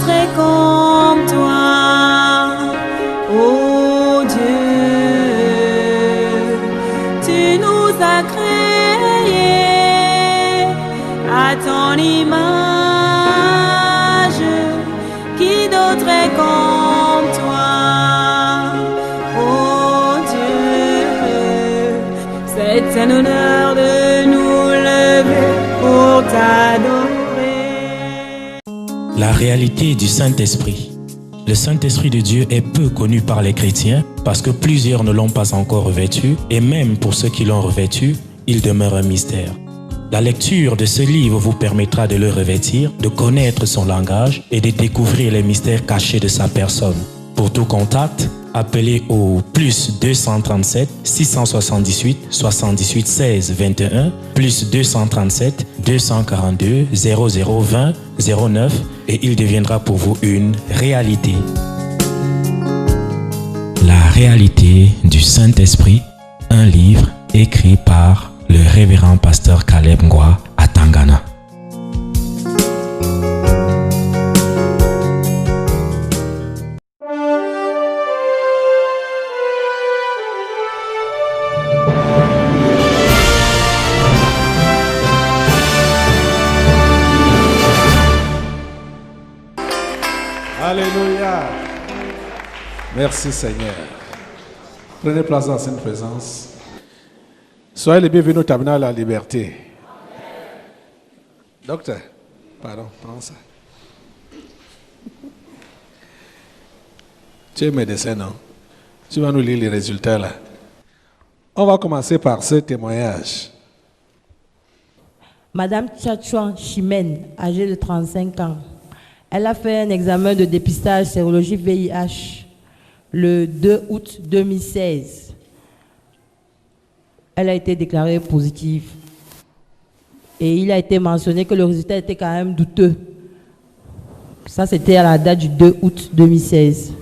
d'autre est comme toi, ô Dieu. Tu nous as créés à ton image. Qui d'autre est comme toi, ô Dieu. C'est un honneur de nous lever pour t'adorer. La réalité du Saint-Esprit. Le Saint-Esprit de Dieu est peu connu par les chrétiens parce que plusieurs ne l'ont pas encore revêtu et même pour ceux qui l'ont revêtu, il demeure un mystère. La lecture de ce livre vous permettra de le revêtir, de connaître son langage et de découvrir les mystères cachés de sa personne. Pour tout contact, appelez au plus 237 678 78 16 21 plus 237 242 0020 09 et il deviendra pour vous une réalité. La réalité du Saint-Esprit, un livre écrit par le révérend pasteur Caleb Ngwa à Tangana. Alléluia. Merci Seigneur. Prenez place dans cette présence. Soyez les bienvenus au tabernacle de la liberté. Docteur, pardon, prends ça. Tu es médecin, non? Tu vas nous lire les résultats là. On va commencer par ce témoignage. Madame Tchatchouan Chimène, âgée de 35 ans, elle a fait un examen de dépistage sérologie VIH le 2 août 2016. Elle a été déclarée positive. Et il a été mentionné que le résultat était quand même douteux. Ça, c'était à la date du 2 août 2016.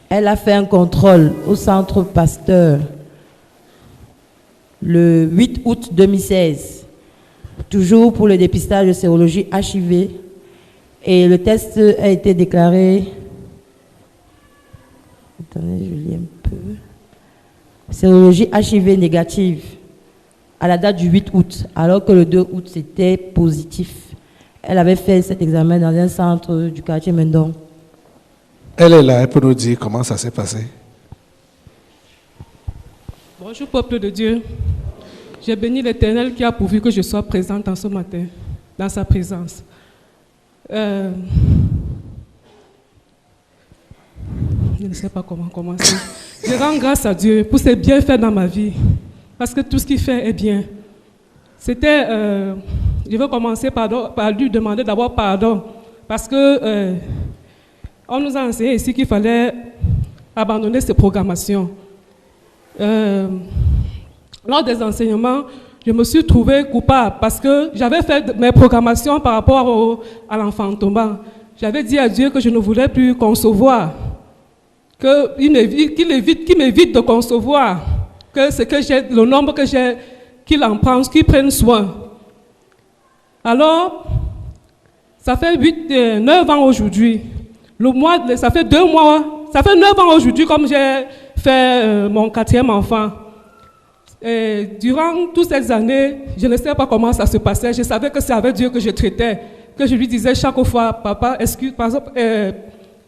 Elle a fait un contrôle au centre Pasteur le 8 août 2016, toujours pour le dépistage de sérologie HIV. Et le test a été déclaré... Attendez, je lis un peu. Sérologie HIV négative à la date du 8 août, alors que le 2 août, c'était positif. Elle avait fait cet examen dans un centre du quartier Mendon. Elle est là, elle peut nous dire comment ça s'est passé. Bonjour peuple de Dieu. J'ai béni l'Éternel qui a pourvu que je sois présente en ce matin, dans sa présence. Je ne sais pas comment commencer. Je rends grâce à Dieu pour ses bienfaits dans ma vie, parce que tout ce qu'il fait est bien. Je veux commencer par lui demander d'abord pardon, parce que on nous a enseigné ici qu'il fallait abandonner ces programmations. Lors des enseignements, je me suis trouvée coupable parce que j'avais fait mes programmations par rapport à l'enfantement. J'avais dit à Dieu que je ne voulais plus concevoir, qu'il m'évite de concevoir, que ce que j'ai, le nombre que j'ai, qu'il en prenne, qu'il prenne soin. Alors, ça fait 9 ans aujourd'hui. Ça fait 2 mois, ça fait 9 ans aujourd'hui comme j'ai fait mon 4e enfant. Et durant toutes ces années, je ne sais pas comment ça se passait. Je savais que c'est avec Dieu que je traitais, que je lui disais chaque fois, papa, excuse, par exemple,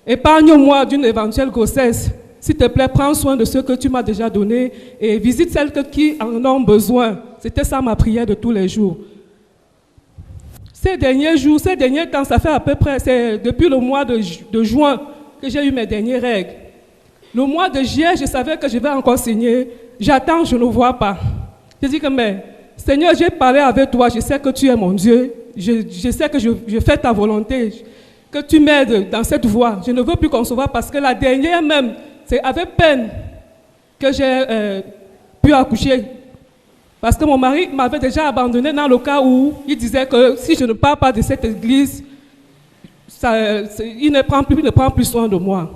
épargne-moi d'une éventuelle grossesse. S'il te plaît, prends soin de ce que tu m'as déjà donné et visite celles qui en ont besoin. C'était ça ma prière de tous les jours. Ces derniers jours, ces derniers temps, ça fait à peu près, c'est depuis le mois de juin que j'ai eu mes dernières règles. Le mois de juillet, je savais que je vais encore signer. J'attends, je ne vois pas. Je dis que, mais Seigneur, j'ai parlé avec toi, je sais que tu es mon Dieu, je sais que je fais ta volonté, que tu m'aides dans cette voie. Je ne veux plus concevoir parce que la dernière même, c'est avec peine que j'ai pu accoucher. Parce que mon mari m'avait déjà abandonné dans le cas où il disait que si je ne pars pas de cette église, il ne prend plus soin de moi.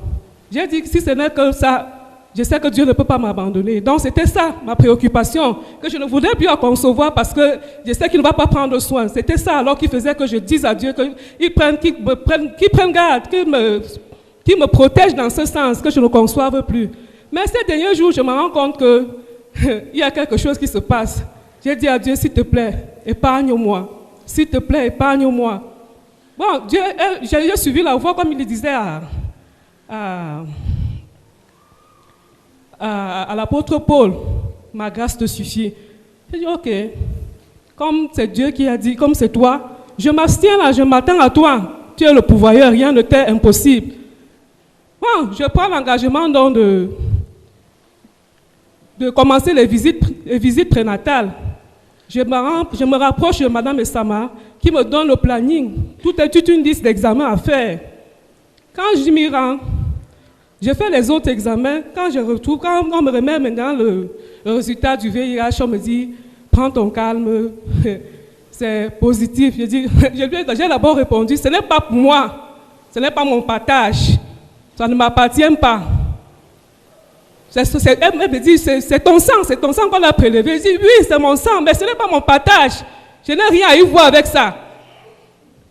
J'ai dit que si ce n'est que ça, je sais que Dieu ne peut pas m'abandonner. Donc c'était ça ma préoccupation, que je ne voulais plus en concevoir parce que je sais qu'il ne va pas prendre soin. C'était ça alors qui faisait que je dise à Dieu qu'il prenne garde, qu'il me protège dans ce sens, que je ne conçoive plus. Mais ces derniers jours, je me rends compte qu'il y a quelque chose qui se passe. J'ai dit à Dieu, s'il te plaît, épargne-moi. S'il te plaît, épargne-moi. Bon, Dieu, j'ai suivi la voie comme il le disait à l'apôtre Paul. Ma grâce te suffit. J'ai dit, ok, comme c'est Dieu qui a dit, comme c'est toi, je m'abstiens là, je m'attends à toi. Tu es le pourvoyeur, rien ne t'est impossible. Bon, je prends l'engagement donc de commencer les visites prénatales. Je me rapproche de Madame Essama qui me donne le planning. Toute une liste d'examens à faire. Quand je m'y rends, je fais les autres examens. Quand on me remet maintenant le résultat du VIH, on me dit, prends ton calme, c'est positif. J'ai d'abord répondu, ce n'est pas pour moi, ce n'est pas mon partage, ça ne m'appartient pas. Elle me dit, c'est ton sang qu'on a prélevé. Je dis, oui, c'est mon sang, mais ce n'est pas mon partage. Je n'ai rien à y voir avec ça.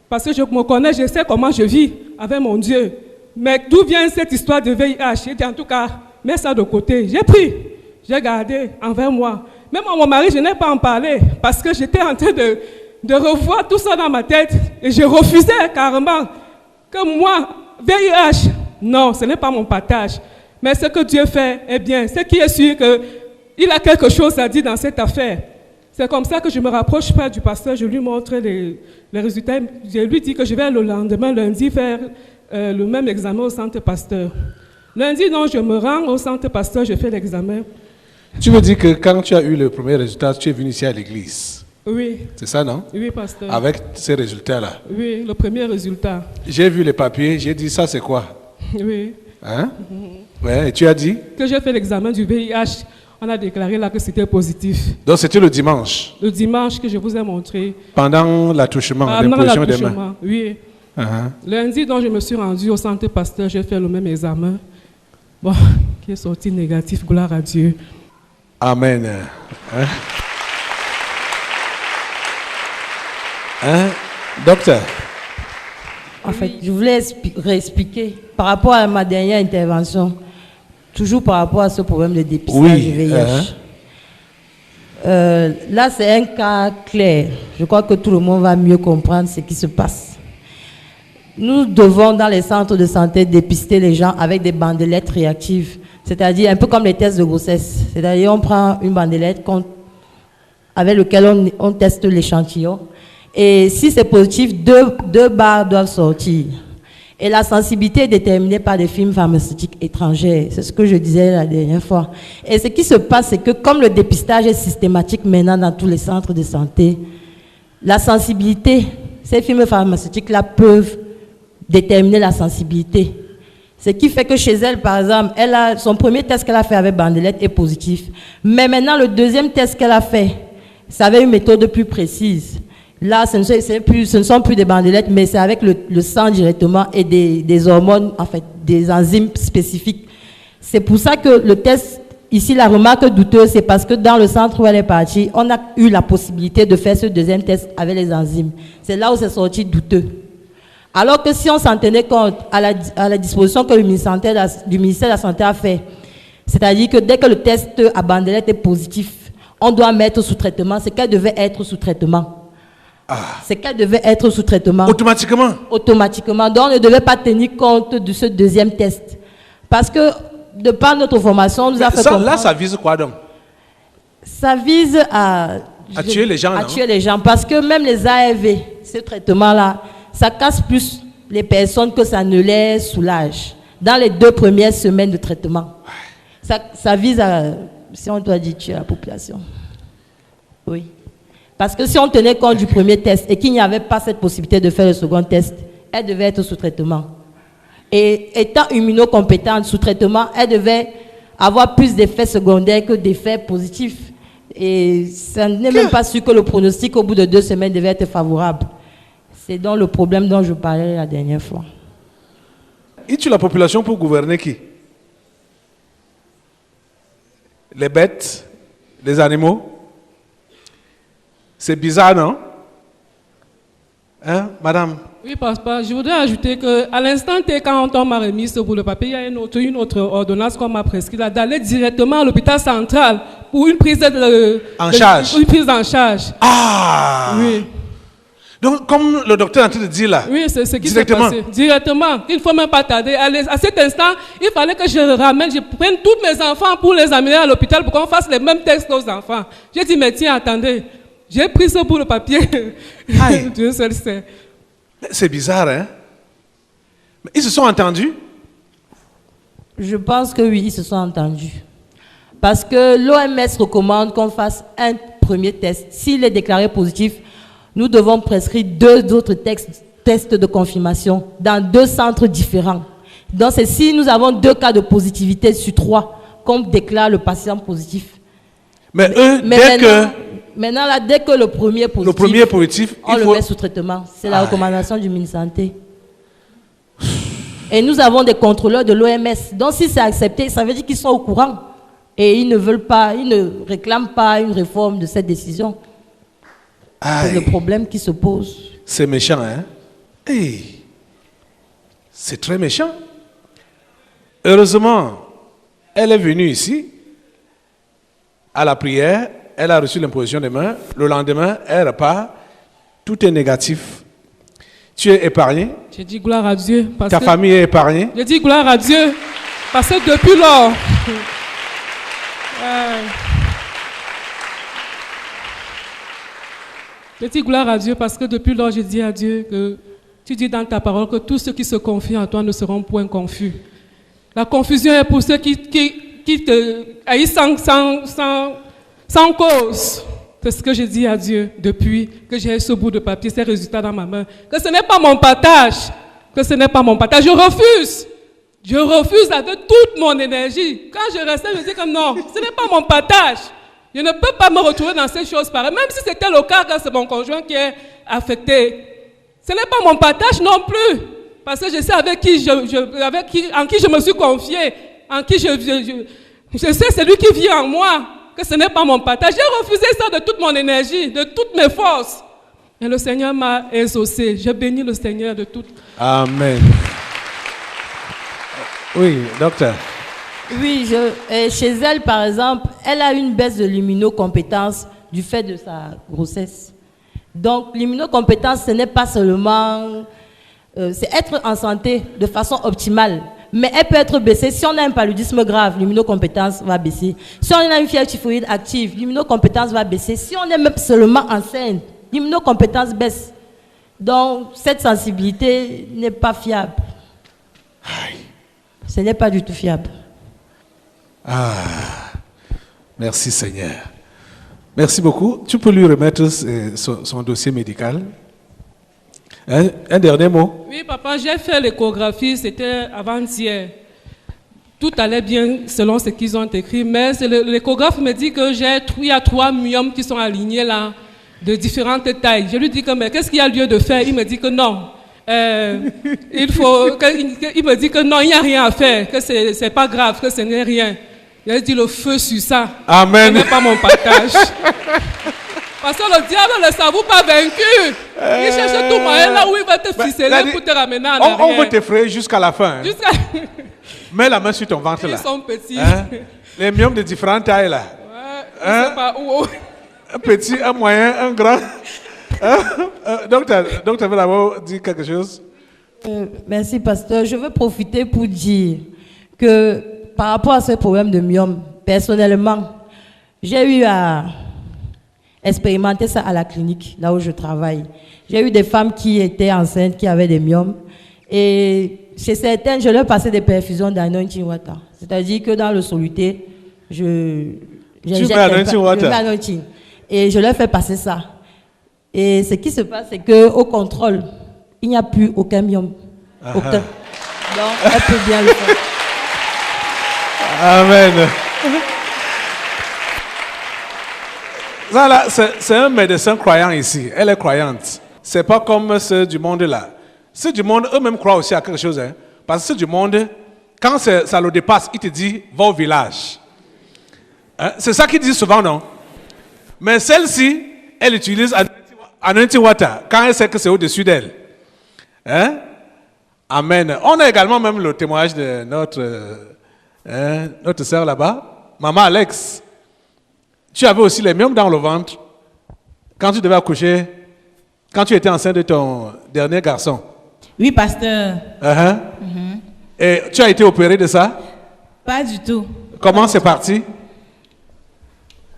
Parce que je me connais, je sais comment je vis avec mon Dieu. Mais d'où vient cette histoire de VIH? J'ai dit, en tout cas, mets ça de côté. J'ai pris, j'ai gardé envers moi. Même à mon mari, je n'ai pas en parlé parce que j'étais en train de revoir tout ça dans ma tête et je refusais carrément que moi, VIH, non, ce n'est pas mon partage. Mais ce que Dieu fait est bien. C'est qui est sûr qu'il a quelque chose à dire dans cette affaire. C'est comme ça que je me rapproche près du pasteur, je lui montre les résultats. Je lui dis que je vais le lendemain, lundi, faire le même examen au centre pasteur. Lundi, non, je me rends au centre pasteur, je fais l'examen. Tu veux dire que quand tu as eu le premier résultat, tu es venu ici à l'église? Oui. C'est ça, non? Oui, pasteur. Avec ces résultats-là? Oui, le premier résultat. J'ai vu les papiers, j'ai dit, ça c'est quoi? Oui. Hein? Ouais, et tu as dit? Que j'ai fait l'examen du VIH, on a déclaré là que c'était positif. Donc c'était le dimanche? Le dimanche que je vous ai montré. Pendant l'attouchement, l'imposition des mains? Oui. Lundi, donc je me suis rendu au centre pasteur, j'ai fait le même examen. Bon, qui est sorti négatif, gloire à Dieu. Amen. Docteur? En fait, je voulais réexpliquer par rapport à ma dernière intervention, toujours par rapport à ce problème de dépistage du VIH. Là, c'est un cas clair. Je crois que tout le monde va mieux comprendre ce qui se passe. Nous devons, dans les centres de santé, dépister les gens avec des bandelettes réactives, c'est-à-dire un peu comme les tests de grossesse. C'est-à-dire, on prend une bandelette avec laquelle on teste l'échantillon. Et si c'est positif, deux barres doivent sortir. Et la sensibilité est déterminée par des firmes pharmaceutiques étrangères. C'est ce que je disais la dernière fois. Et ce qui se passe, c'est que comme le dépistage est systématique maintenant dans tous les centres de santé, la sensibilité, ces firmes pharmaceutiques-là peuvent déterminer la sensibilité. Ce qui fait que chez elle, par exemple, son premier test qu'elle a fait avec bandelette est positif. Mais maintenant, le deuxième test qu'elle a fait, ça avait une méthode plus précise. Là, ce ne sont plus des bandelettes, mais c'est avec le sang directement et des hormones, en fait, des enzymes spécifiques. C'est pour ça que le test, ici, la remarque douteuse, c'est parce que dans le centre où elle est partie, on a eu la possibilité de faire ce deuxième test avec les enzymes. C'est là où c'est sorti douteux. Alors que si on s'en tenait compte à la disposition que le ministère de la Santé a fait, c'est-à-dire que dès que le test à bandelette est positif, on doit mettre sous traitement, c'est qu'elle devait être sous traitement. C'est qu'elle devait être sous traitement. Automatiquement? Automatiquement. Donc, on ne devait pas tenir compte de ce deuxième test. Parce que, de par notre formation, on nous a fait comprendre... Là, ça vise quoi donc? Ça vise à tuer les gens, à tuer les gens. Parce que même les ARV, ce traitement-là, ça casse plus les personnes que ça ne les soulage. Dans les 2 premières semaines de traitement. Ça vise à, si on doit dire, tuer la population. Oui. Parce que si on tenait compte du premier test et qu'il n'y avait pas cette possibilité de faire le second test, elle devait être sous traitement. Et étant immunocompétente sous traitement, elle devait avoir plus d'effets secondaires que d'effets positifs. Et ça n'est même pas sûr que le pronostic au bout de 2 semaines devait être favorable. C'est donc le problème dont je parlais la dernière fois. Il tue la population pour gouverner qui? les bêtes, les animaux. C'est bizarre, non? Hein, madame? Oui, papa, je voudrais ajouter qu'à l'instant T, quand on m'a remis ce bout de papier, il y a une autre ordonnance qu'on m'a prescrite d'aller directement à l'hôpital central pour une prise charge. Une prise en charge. Ah! Oui. Donc, comme le docteur est en train de dire là. Oui, c'est ce qui s'est passé. Directement. Il ne faut même pas tarder. À cet instant, il fallait que je prenne tous mes enfants pour les amener à l'hôpital pour qu'on fasse les mêmes tests aux enfants. J'ai dit, mais tiens, attendez. J'ai pris ce bout de papier. Dieu seul sait. C'est bizarre, hein? Mais ils se sont entendus? Je pense que oui, ils se sont entendus. Parce que l'OMS recommande qu'on fasse un premier test. S'il est déclaré positif, nous devons prescrire 2 autres tests de confirmation dans 2 centres différents. Donc, c'est si nous avons 2 cas de positivité sur 3 qu'on déclare le patient positif. Mais eux, dès que le premier positif, on le met sous traitement. C'est la recommandation du ministère de la Santé. Et nous avons des contrôleurs de l'OMS. Donc, si c'est accepté, ça veut dire qu'ils sont au courant. Et ils ne veulent pas, ils ne réclament pas une réforme de cette décision. C'est le problème qui se pose. C'est méchant, hein? Hey, c'est très méchant. Heureusement, elle est venue ici à la prière, elle a reçu l'imposition des mains. Le lendemain, elle repart. Tout est négatif. Tu es épargné. J'ai dit gloire à Dieu. Ta famille est épargnée. J'ai dit gloire à Dieu. Parce que depuis lors... Je dis gloire à Dieu parce que depuis lors, j'ai dit à Dieu que tu dis dans ta parole que tous ceux qui se confient en toi ne seront point confus. La confusion est pour ceux qui te haïssent sans cause. C'est ce que j'ai dit à Dieu depuis que j'ai ce bout de papier, ces résultats dans ma main. Que ce n'est pas mon partage. Que ce n'est pas mon partage. Je refuse. Je refuse avec toute mon énergie. Quand je restais, je me dis comme non, ce n'est pas mon partage. Je ne peux pas me retrouver dans ces choses pareilles. Même si c'était le cas quand c'est mon conjoint qui est affecté. Ce n'est pas mon partage non plus. Parce que je sais en qui je me suis confié. Je sais celui qui vit en moi. Que ce n'est pas mon partage. J'ai refusé ça de toute mon énergie, de toutes mes forces. Et le Seigneur m'a exaucé. Je bénis le Seigneur de tout. Amen. Oui, docteur. Oui, chez elle, par exemple, elle a une baisse de l'immunocompétence du fait de sa grossesse. Donc, l'immunocompétence, ce n'est pas seulement... c'est être en santé de façon optimale. Mais elle peut être baissée. Si on a un paludisme grave, l'immunocompétence va baisser. Si on a une fièvre typhoïde active, l'immunocompétence va baisser. Si on est même seulement enceinte, l'immunocompétence baisse. Donc, cette sensibilité n'est pas fiable. Ce n'est pas du tout fiable. Merci Seigneur. Merci beaucoup. Tu peux lui remettre son dossier médical. Un dernier mot. Oui, papa, j'ai fait l'échographie, c'était avant-hier. Tout allait bien selon ce qu'ils ont écrit, mais l'échographe me dit que il y a 3 myomes qui sont alignés là, de différentes tailles. Je lui dis que, mais qu'est-ce qu'il y a lieu de faire? Il me dit que non. Il me dit que non, il n'y a rien à faire, que c'est pas grave, que ce n'est rien. Il dit le feu sur ça. Amen. Ce n'est pas mon partage. Parce que le diable ne s'avoue pas vaincu. Il cherche tout moyen là où il va te ficeler pour te ramener en arrière. On veut t'effrayer jusqu'à la fin. Mets la main sur ton ventre là. Ils sont petits. Les myomes de différentes tailles là. Je ne sais pas où. Un petit, un moyen, un grand. Docteur veut d'abord dire quelque chose. Merci, pasteur. Je veux profiter pour dire que par rapport à ce problème de myome, personnellement, j'ai eu à expérimenter ça à la clinique, là où je travaille. J'ai eu des femmes qui étaient enceintes, qui avaient des myomes. Et chez certaines, je leur passais des perfusions d'anointing water. C'est-à-dire que dans le soluté, je mets anointing. Et je leur fais passer ça. Et ce qui se passe, c'est qu'au contrôle, il n'y a plus aucun myome. Aucun. Donc, elle peut bien le faire. Amen. Ça là, c'est un médecin croyant ici. Elle est croyante. C'est pas comme ceux du monde là. Ceux du monde, eux-mêmes croient aussi à quelque chose. Hein? Parce que ceux du monde, quand ça le dépasse, il te dit, va au village. Hein? C'est ça qu'ils disent souvent, non? Mais celle-ci, elle utilise anointing water quand elle sait que c'est au-dessus d'elle. Hein? Amen. On a également même le témoignage de notre sœur là-bas, Maman Alex. Tu avais aussi les myomes dans le ventre quand tu devais accoucher, quand tu étais enceinte de ton dernier garçon. Oui, pasteur. Et tu as été opéré de ça? Pas du tout. Comment c'est parti?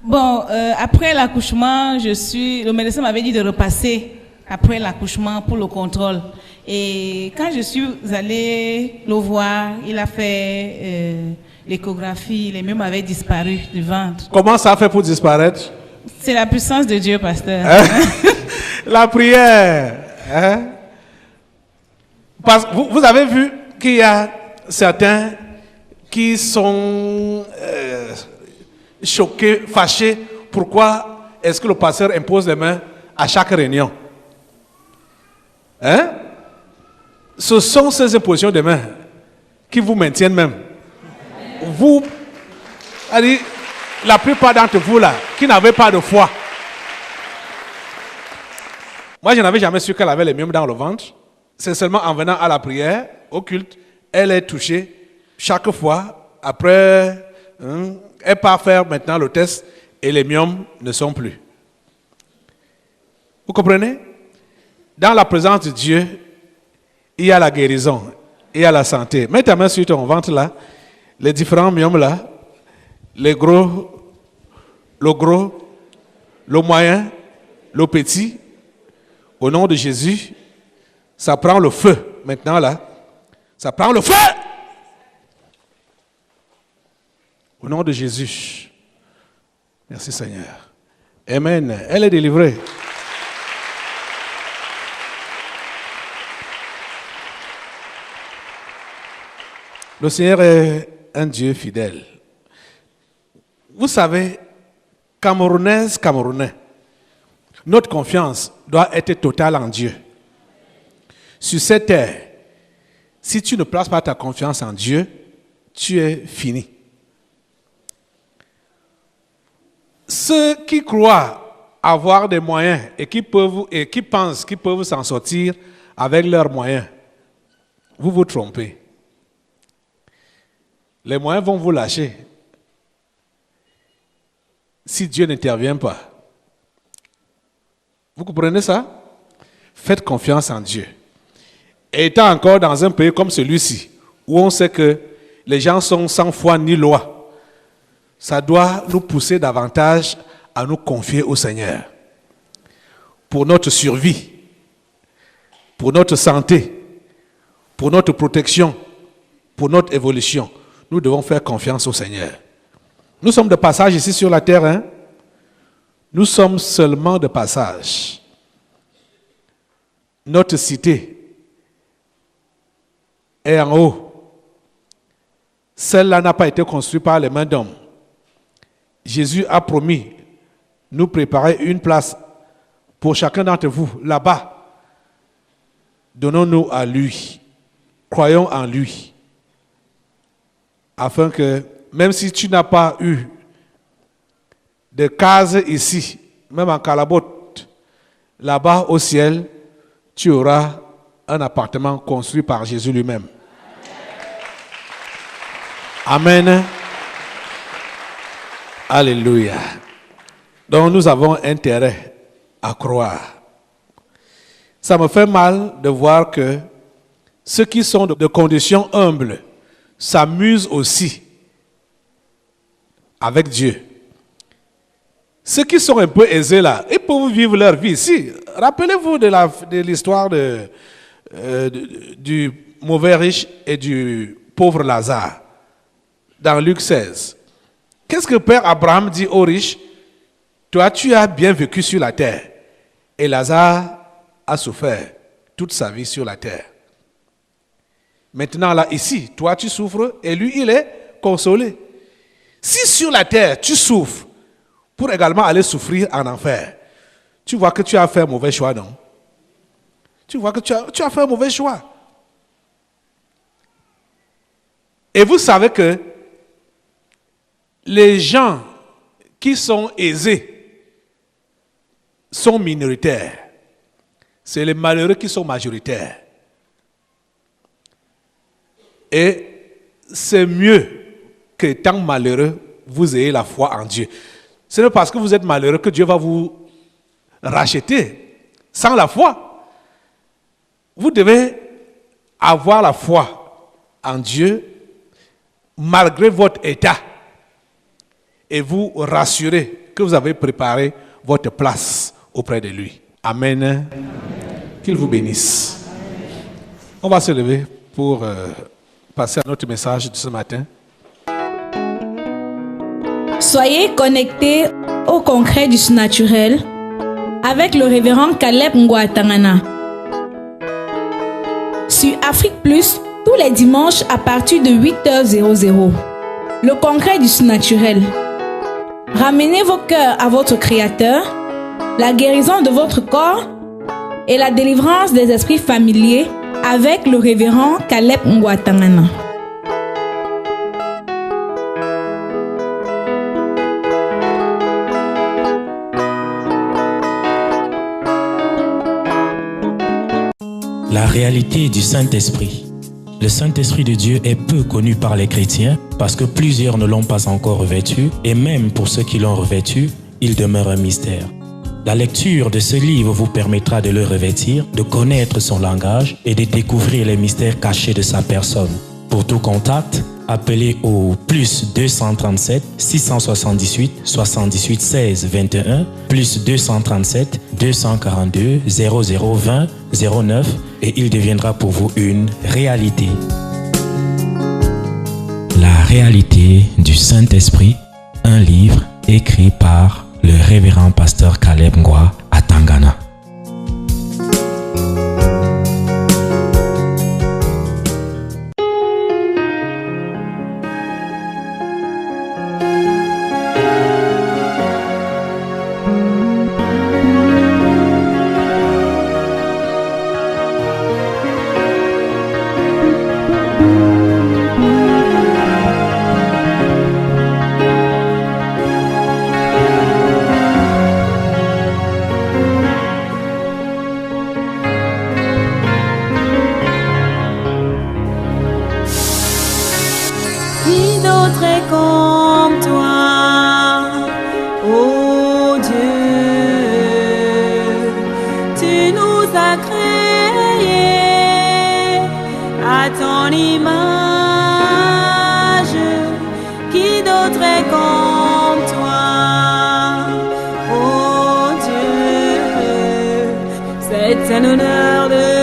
Bon, après l'accouchement, le médecin m'avait dit de repasser après l'accouchement pour le contrôle. Et quand je suis allée le voir, il a fait l'échographie, les myomes avaient disparu du ventre. Comment ça a fait pour disparaître? C'est la puissance de Dieu, pasteur. La prière. Hein? Parce que vous avez vu qu'il y a certains qui sont choqués, fâchés. Pourquoi est-ce que le pasteur impose les mains à chaque réunion? Hein? Ce sont ces impositions de mains qui vous maintiennent même. Vous, allez, la plupart d'entre vous là, qui n'avez pas de foi. Moi, je n'avais jamais su qu'elle avait les myomes dans le ventre. C'est seulement en venant à la prière, au culte, elle est touchée. Chaque fois, après, elle part faire maintenant le test et les myomes ne sont plus. Vous comprenez? Dans la présence de Dieu, il y a la guérison, il y a la santé. Mets ta main sur ton ventre là, les différents myomes là, le gros, le moyen, le petit. Au nom de Jésus, ça prend le feu maintenant là. Ça prend le feu. Au nom de Jésus. Merci Seigneur. Amen. Elle est délivrée. Le Seigneur est un Dieu fidèle. Vous savez, Camerounaises, Camerounais, notre confiance doit être totale en Dieu. Sur cette terre, si tu ne places pas ta confiance en Dieu, tu es fini. Ceux qui croient avoir des moyens et qui pensent qu'ils peuvent s'en sortir avec leurs moyens, vous vous trompez. Les moyens vont vous lâcher si Dieu n'intervient pas. Vous comprenez ça? Faites confiance en Dieu. Et étant encore dans un pays comme celui-ci, où on sait que les gens sont sans foi ni loi, ça doit nous pousser davantage à nous confier au Seigneur. Pour notre survie, pour notre santé, pour notre protection, pour notre évolution, nous devons faire confiance au Seigneur. Nous sommes de passage ici sur la terre, hein? Nous sommes seulement de passage. Notre cité est en haut. Celle-là n'a pas été construite par les mains d'hommes. Jésus a promis nous préparer une place pour chacun d'entre vous là-bas. Donnons-nous à lui. Croyons en lui. Afin que, même si tu n'as pas eu de case ici, même en Calabote, là-bas au ciel, tu auras un appartement construit par Jésus lui-même. Amen. Alléluia. Donc nous avons intérêt à croire. Ça me fait mal de voir que ceux qui sont de condition humble s'amusent aussi avec Dieu. Ceux qui sont un peu aisés là, ils peuvent vivre leur vie ici. Rappelez-vous de l'histoire du mauvais riche et du pauvre Lazare dans Luc 16. Qu'est-ce que Père Abraham dit au riche? Toi, tu as bien vécu sur la terre. Et Lazare a souffert toute sa vie sur la terre. Maintenant, là, ici, toi, tu souffres et lui, il est consolé. Si sur la terre, tu souffres pour également aller souffrir en enfer, tu vois que tu as fait un mauvais choix, non? Tu vois que tu as fait un mauvais choix. Et vous savez que les gens qui sont aisés sont minoritaires. C'est les malheureux qui sont majoritaires. Et c'est mieux que tant malheureux, vous ayez la foi en Dieu. Ce n'est pas parce que vous êtes malheureux que Dieu va vous racheter. Sans la foi, vous devez avoir la foi en Dieu malgré votre état et vous rassurer que vous avez préparé votre place auprès de lui. Amen. Qu'il vous bénisse. On va se lever pour passer à notre message de ce matin. Soyez connectés au concret du surnaturel avec le révérend Caleb Ngouatangana. Sur Afrique Plus, tous les dimanches à partir de 8h00. Le concret du surnaturel. Ramenez vos cœurs à votre Créateur, la guérison de votre corps et la délivrance des esprits familiers avec le révérend Caleb Ngouatangana. La réalité du Saint-Esprit. Le Saint-Esprit de Dieu est peu connu par les chrétiens parce que plusieurs ne l'ont pas encore revêtu et même pour ceux qui l'ont revêtu, il demeure un mystère. La lecture de ce livre vous permettra de le revêtir, de connaître son langage et de découvrir les mystères cachés de sa personne. Pour tout contact, appelez au plus 237 678 78 16 21 plus 237 242 0020 09 et il deviendra pour vous une réalité. La réalité du Saint-Esprit, un livre écrit par le révérend pasteur Caleb Ngouatangana. Qui d'autre est comme toi, ô Dieu? Tu nous as créés à ton image. Qui d'autre est comme toi, ô Dieu? C'est un honneur de